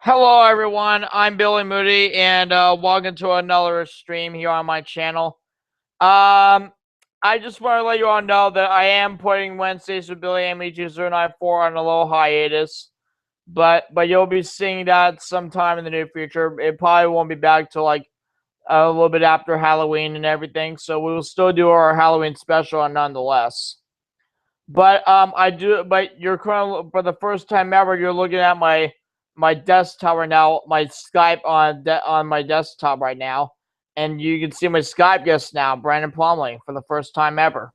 Hello, everyone. I'm Billy Moody, and welcome to another stream here on my channel. I just want to let you all know that I am putting Wednesdays with Billy ME2094 on a little hiatus, but you'll be seeing that sometime in the near future. It probably won't be back till like a little bit after Halloween and everything, so we will still do our Halloween special nonetheless. But But you're currently, for the first time ever, you're looking at my desktop right now, my Skype on my desktop right now, and you can see my Skype guest now, Brandon Plumley, for the first time ever.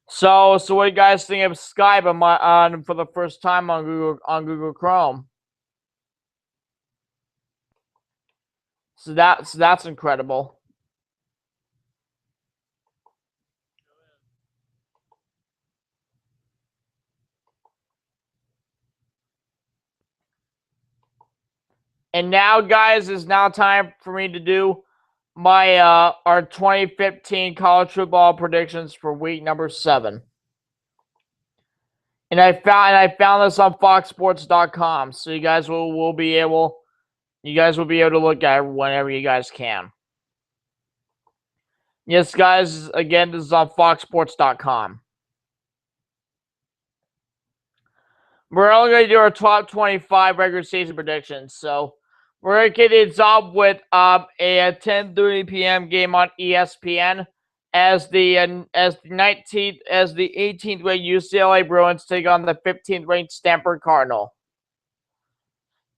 So what do you guys think of Skype on for the first time on Google Chrome? So that's incredible. And now, guys, it's now time for me to do my our 2015 college football predictions for week number 7. And I found this on foxsports.com, so you guys will be able to look at it whenever you guys can. Yes, guys, again, this is on foxsports.com. We're only going to do our top 25 regular season predictions, so we're going to kick it off with a 10:30 p.m. game on ESPN as the 18th ranked UCLA Bruins take on the 15th ranked Stanford Cardinal.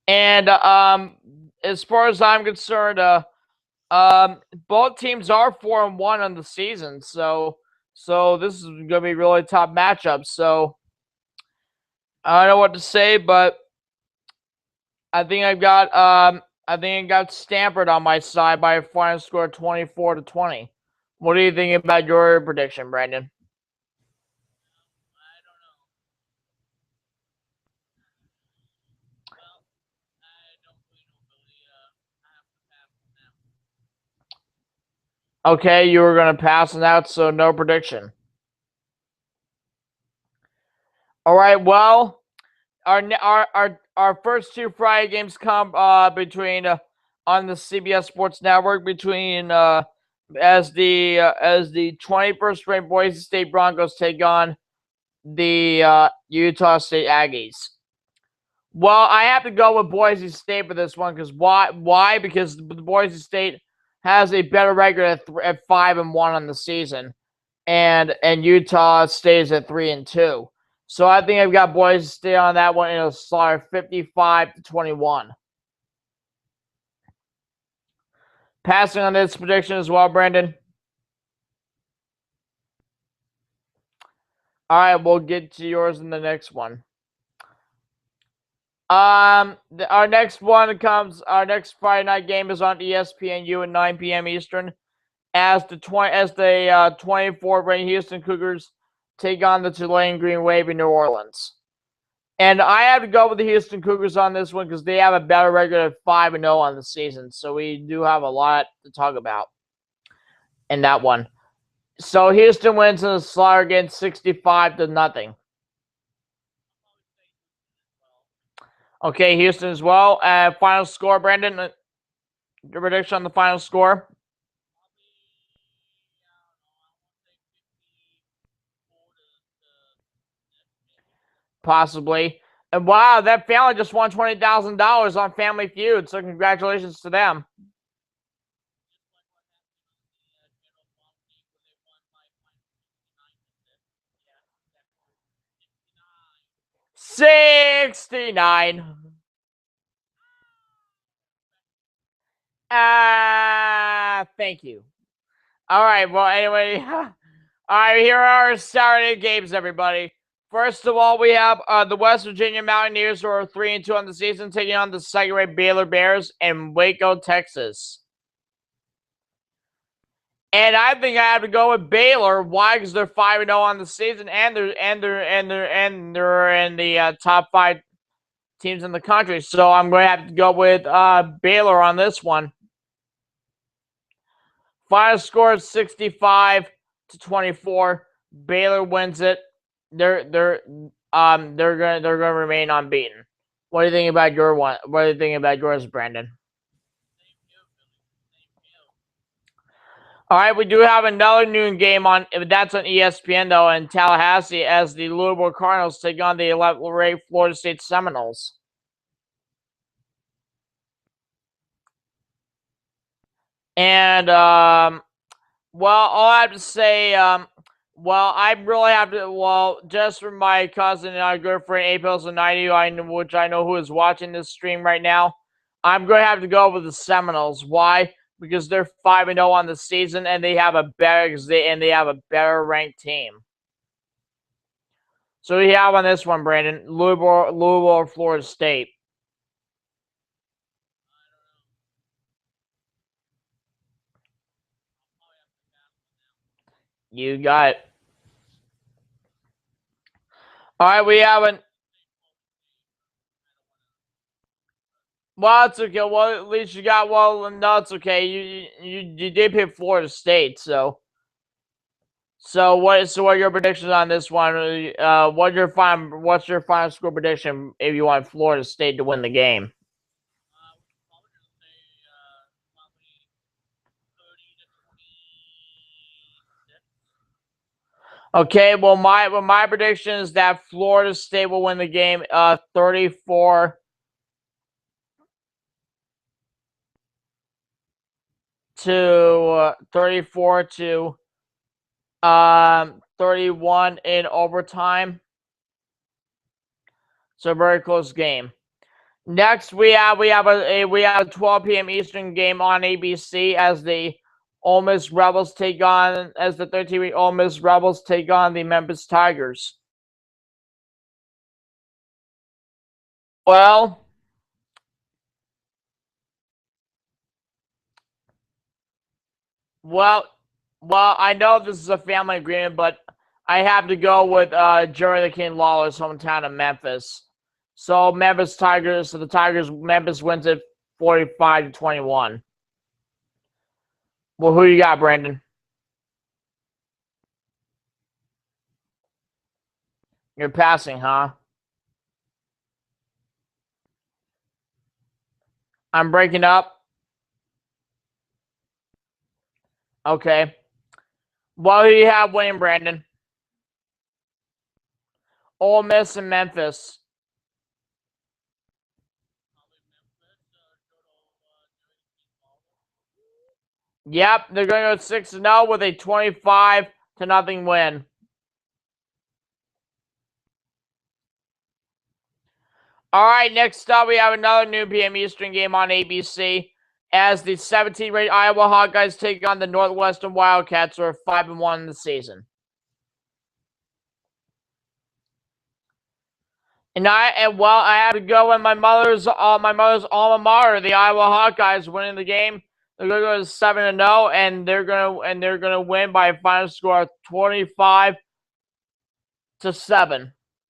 And as far as I'm concerned, both teams are 4-1 on the season, so this is going to be really tough matchup. So I don't know what to say, but I think I got Stanford on my side by a final score 24-20. What do you think about your prediction, Brandon? Okay, you were going to pass on that, so no prediction. All right, well, our first two Friday games come between on the CBS Sports Network between as the 21st ranked Boise State Broncos take on the Utah State Aggies. Well, I have to go with Boise State for this one because why? Because the Boise State has a better record at 5-1 on the season, and Utah stays at 3-2. So I think I've got Boise State on that one in a slaughter 55-21. Passing on this prediction as well, Brandon. All right, we'll get to yours in the next one. Our next Friday night game is on ESPNU at 9 p.m. Eastern, as the 24th ranked Houston Cougars take on the Tulane Green Wave in New Orleans. And I have to go with the Houston Cougars on this one because they have a better record of 5-0 on the season. So we do have a lot to talk about in that one. So Houston wins in the slaughter again 65-0. Okay, Houston as well. Final score, Brandon. Your prediction on the final score? Possibly. And wow, that family just won $20,000 on Family Feud, so congratulations to them. $69. Thank you. All right, well, anyway. All right, here are our Saturday games, everybody. First of all, we have the West Virginia Mountaineers, who are 3-2 on the season, taking on the second-ranked Baylor Bears in Waco, Texas. And I think I have to go with Baylor. Why? Because they're 5-0 on the season, and they're in the top 5 teams in the country. So I'm going to have to go with Baylor on this one. Final score is 65-24. Baylor wins it. they're gonna remain unbeaten. What do you think about your one? What do you think about yours, Brandon? All right, we do have another noon game on. That's on ESPN though in Tallahassee as the Louisville Cardinals take on the 11th-ranked Florida State Seminoles. And well, all I have to say, well, I really have to. Well, just for my cousin and our good friend Apils90, which I know who is watching this stream right now, I'm going to have to go with the Seminoles. Why? Because they're 5-0 on the season, and they have a better ranked team. So we have on this one, Brandon, Louisville or Florida State. You got it. All right, we have an. Well, it's okay. Well, at least you got. Well, no, it's okay. You did pick Florida State, so. So what are your predictions on this one? What's your final score prediction if you want Florida State to win the game? Okay, well my prediction is that Florida State will win the game 34 to 31 in overtime. So very close game. Next, we have a 12 p.m. Eastern game on ABC as the Ole Miss Rebels take on as the 13-week Ole Miss Rebels take on the Memphis Tigers. Well, well, I know this is a family agreement, but I have to go with Jerry the King Lawler's hometown of Memphis. So Memphis Tigers. So the Tigers. Memphis wins it 45-21. Well, who you got, Brandon? You're passing, huh? I'm breaking up. Okay. Well, who you have winning, Brandon? Ole Miss and Memphis. Yep, they're going to go 6-0 with a 25-0 win. All right, next up, we have another noon p.m. Eastern game on ABC as the 17th-ranked Iowa Hawkeyes take on the Northwestern Wildcats, who are 5-1 in the season. And I have to go with my mother's alma mater, the Iowa Hawkeyes, winning the game. They're going to go 7-0, and they're gonna win by a final score of 25-7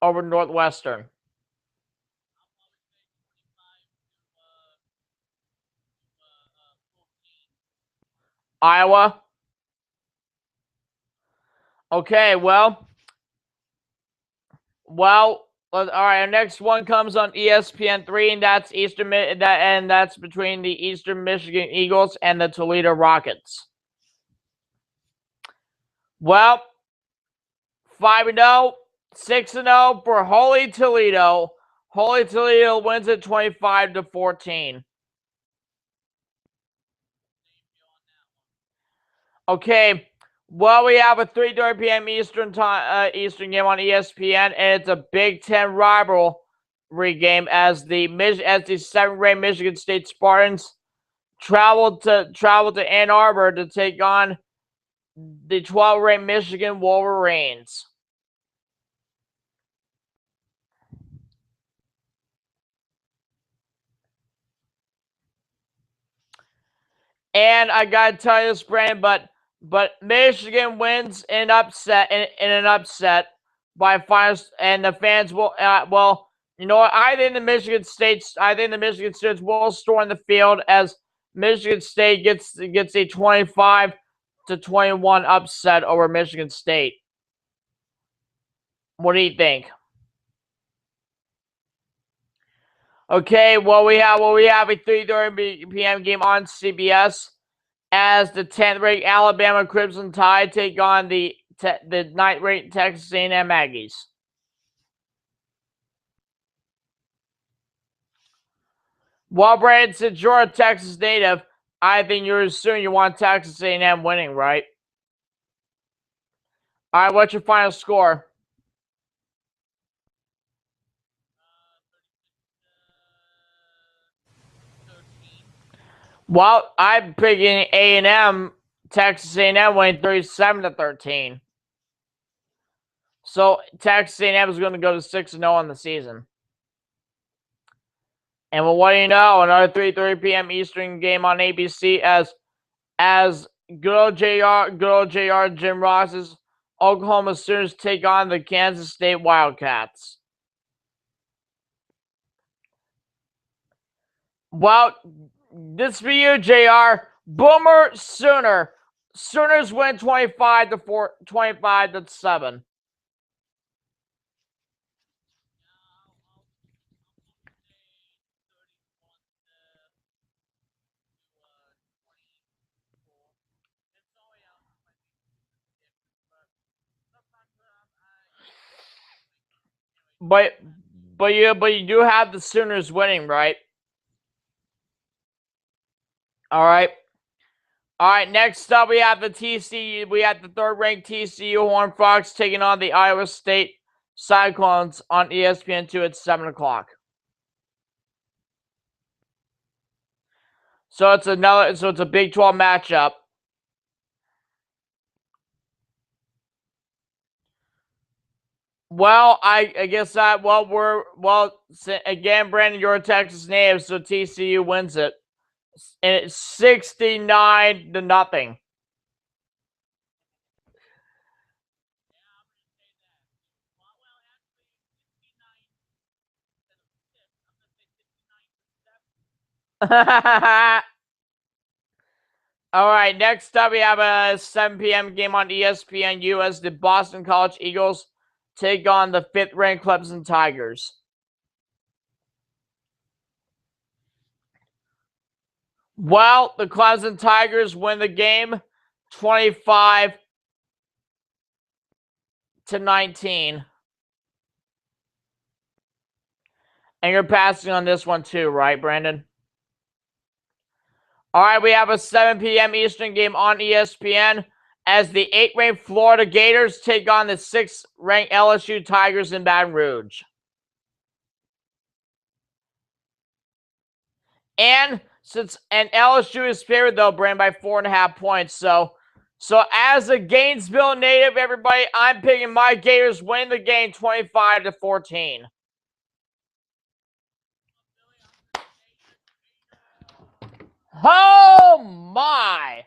over Northwestern. Iowa. Okay, well, all right. Our next one comes on ESPN3, and that's that's between the Eastern Michigan Eagles and the Toledo Rockets. Well, 5-0, 6-0 for Holy Toledo. Holy Toledo wins it 25-14. Okay. Well, we have a 3:30 p.m. Eastern game on ESPN, and it's a Big Ten rivalry game as the 7th-ranked Michigan State Spartans traveled to Ann Arbor to take on the 12th-ranked Michigan Wolverines. And I gotta tell you this, Brandon, but Michigan wins in an upset by finals, and the fans will. Well, you know what? I think the Michigan States will storm the field as Michigan State gets a 25-21 upset over Michigan State. What do you think? Okay, we have a 3:30 p.m. game on CBS as the 10th-ranked Alabama Crimson Tide take on the 9th-ranked Texas A&M Aggies. Well, Brandon, since you're a Texas native, I think you're assuming you want Texas A&M winning, right? All right, what's your final score? Well, I'm picking A&M, Texas A&M winning 37-13. So Texas A&M is going to go to 6-0 on the season. And well, what do you know? Another 3:30 p.m. Eastern game on ABC as good old JR Jim Ross's Oklahoma Sooners take on the Kansas State Wildcats. Well, this for you, JR. Boomer Sooner. Sooners win 25-7. But you do have the Sooners winning, right? All right. All right, next up we have the TCU. We have the 3rd-ranked TCU Horned Frogs taking on the Iowa State Cyclones on ESPN2 at 7 o'clock. So it's a Big 12 matchup. Well, I guess that again, Brandon, you're a Texas native, so TCU wins it, and it's 69-0. All right, next up we have a 7 p.m. game on ESPNU as the Boston College Eagles take on the 5th-ranked Clemson Tigers. Well, the Clemson Tigers win the game 25-19. And you're passing on this one too, right, Brandon? All right, we have a 7 p.m. Eastern game on ESPN as the 8th-ranked Florida Gators take on the 6th-ranked LSU Tigers in Baton Rouge. And LSU is favored though, Brandon, by 4.5 points. So as a Gainesville native, everybody, I'm picking my Gators win the game 25-14. Oh my!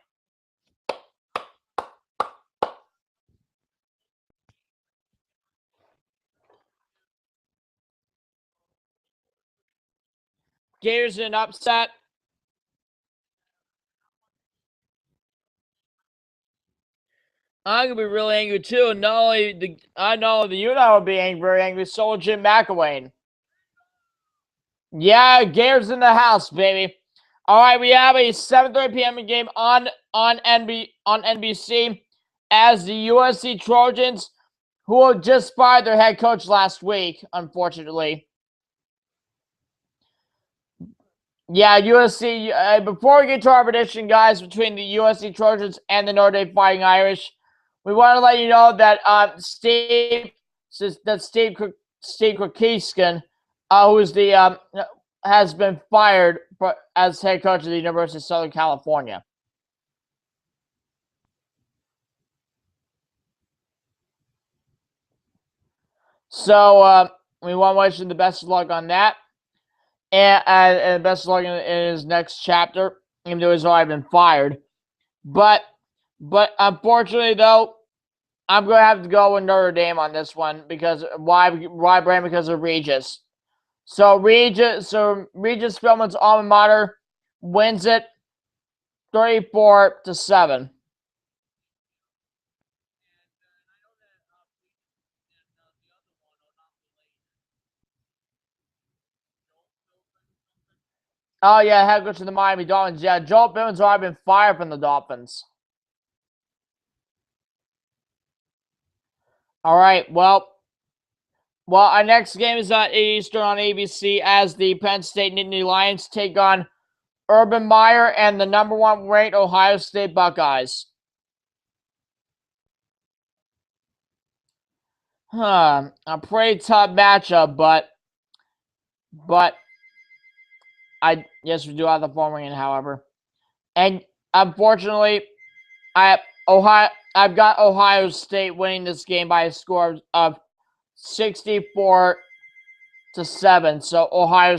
Gators in an upset. I'm gonna be really angry too. I know the you and I will be angry, very angry. So will Jim McElwain. Yeah, Gators in the house, baby. All right, we have a 7:30 p.m. game on NBC as the USC Trojans, who just fired their head coach last week, unfortunately. Yeah, USC. Before we get to our prediction, guys, between the USC Trojans and the Notre Dame Fighting Irish, we want to let you know that Steve Kukiskin, has been fired as head coach of the University of Southern California. So we want to wish him the best of luck on that, and best of luck in his next chapter, even though he's already been fired. But unfortunately, though, I'm going to have to go with Notre Dame on this one because why, Brand? Because of Regis. So Regis Philbin's alma mater wins it 34-7. Oh, yeah, head coach of the Miami Dolphins. Yeah, Joel Bivens already been fired from the Dolphins. All right, well, our next game is at 8 Eastern on ABC as the Penn State Nittany Lions take on Urban Meyer and the number 1 ranked Ohio State Buckeyes. A pretty tough matchup, but yes, we do have the phone ringing, however. And unfortunately, I've got Ohio State winning this game by a score of 64-7. So Ohio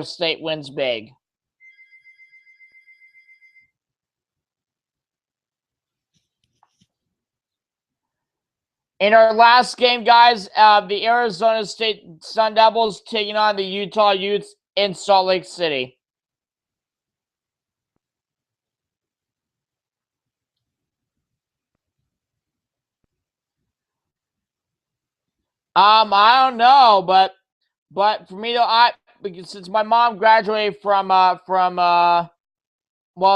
State wins big. In our last game, guys, the Arizona State Sun Devils taking on the Utah Utes in Salt Lake City. I don't know, but for me though, since my mom graduated from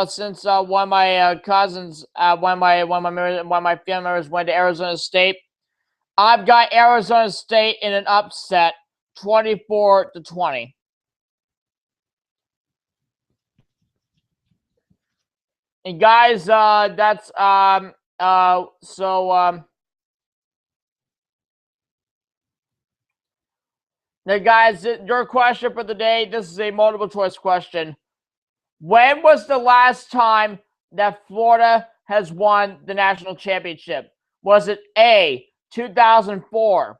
since one of my cousins, one of my family members went to Arizona State, I've got Arizona State in an upset, 24-20. And guys, that's now guys, your question for the day. This is a multiple choice question. When was the last time that Florida has won the national championship? Was it A, 2004,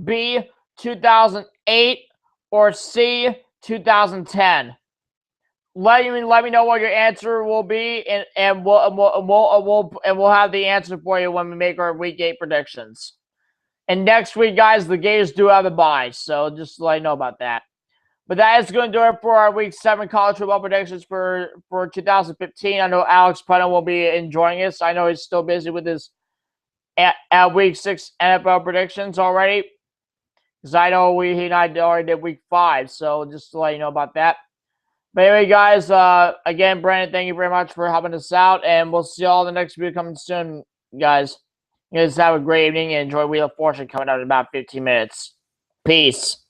B, 2008, or C, 2010? Let me know what your answer will be, and we'll have the answer for you when we make our Week 8 predictions. And next week, guys, the Gators do have a bye, so just let you know about that. But that is going to do it for our Week 7 college football predictions for 2015. I know Alex Putnam will be enjoying this. I know he's still busy with his at Week 6 NFL predictions already, because I know he and I already did Week 5. So just to let you know about that. But anyway, guys, again, Brandon, thank you very much for helping us out, and we'll see you all the next video coming soon, guys. You guys have a great evening and enjoy Wheel of Fortune coming out in about 15 minutes. Peace.